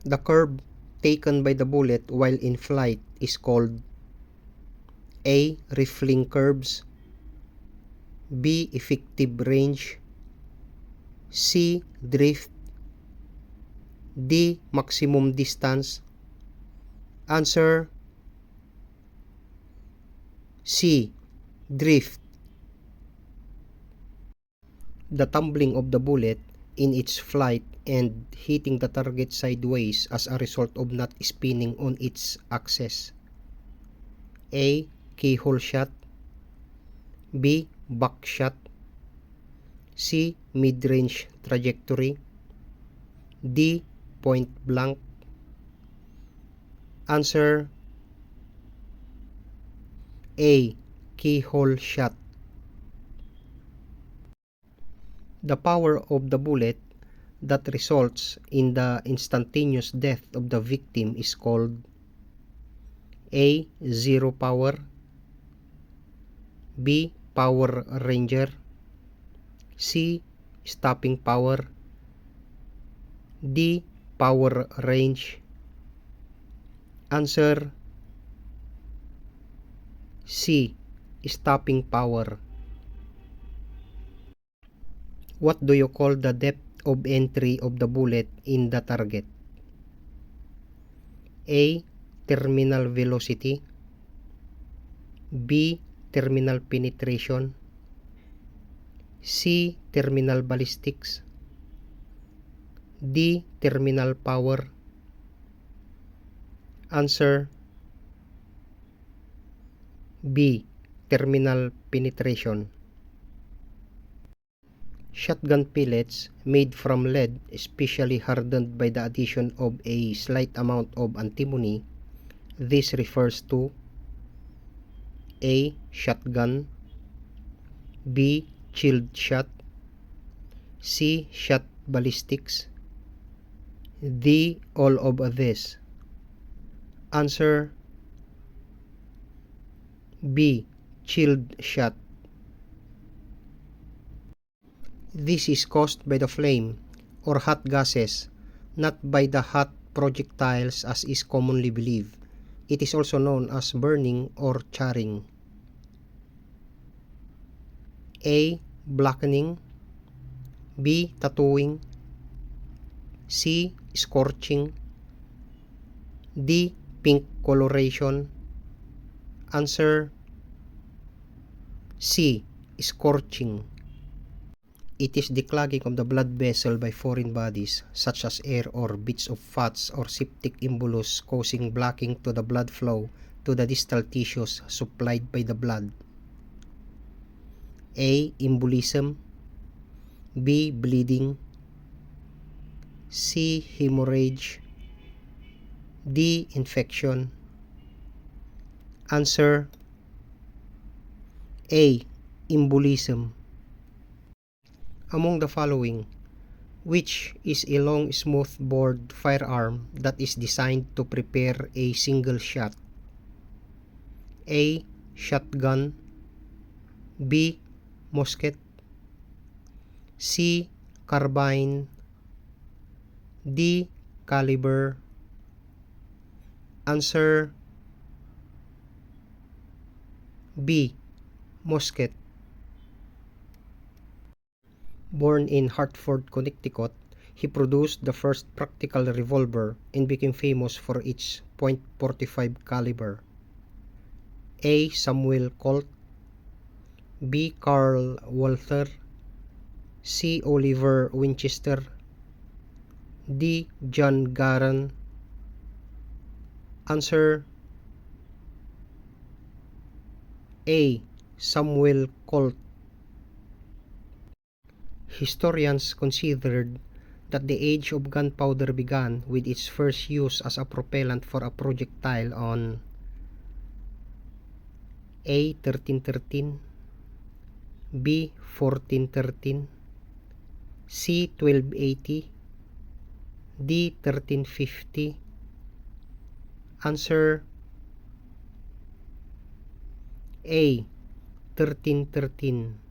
The curve taken by the bullet while in flight is called A. Riffling curves, B. Effective range, C. Drift, D. Maximum distance. Answer C. Drift. The tumbling of the bullet in its flight and hitting the target sideways as a result of not spinning on its axis. A. Keyhole shot, B. Buckshot, C. Mid-range trajectory, D. Point blank. Answer A. Keyhole shot. The power of the bullet that results in the instantaneous death of the victim is called A. Zero power, B. Power ranger, C. Stopping power, D. Power range. Answer C. Stopping power. What do you call the depth of entry of the bullet in the target? A. Terminal velocity, B. Terminal penetration, C. Terminal ballistics, D. Terminal power. Answer B. Terminal penetration. Shotgun pellets made from lead, especially hardened by the addition of a slight amount of antimony. This refers to A. Shotgun, B. Chilled shot, C. Shot ballistics, D. All of this. Answer B. Chilled shot. This is caused by the flame or hot gases, not by the hot projectiles as is commonly believed. It is also known as burning or charring. A. Blackening, B. Tattooing, C. Scorching, D. Pink coloration. Answer C. Scorching. It is the clogging of the blood vessel by foreign bodies such as air or bits of fats or septic embolus causing blocking to the blood flow to the distal tissues supplied by the blood. A. Embolism, B. Bleeding, C. Hemorrhage, D. Infection. Answer A. Embolism. Among the following, which is a long smooth-bore firearm that is designed to prepare a single shot? A. Shotgun, B. Musket, C. Carbine, D. Caliber. Answer B. Musket. Born in Hartford, Connecticut, he produced the first practical revolver and became famous for its .45 caliber. A. Samuel Colt, B. Carl Walther, C. Oliver Winchester, D. John Garand. Answer A. Samuel Colt. Historians considered that the age of gunpowder began with its first use as a propellant for a projectile on A. 1313, B. 1413, C. 1280, D. 1350. Answer A. 1313.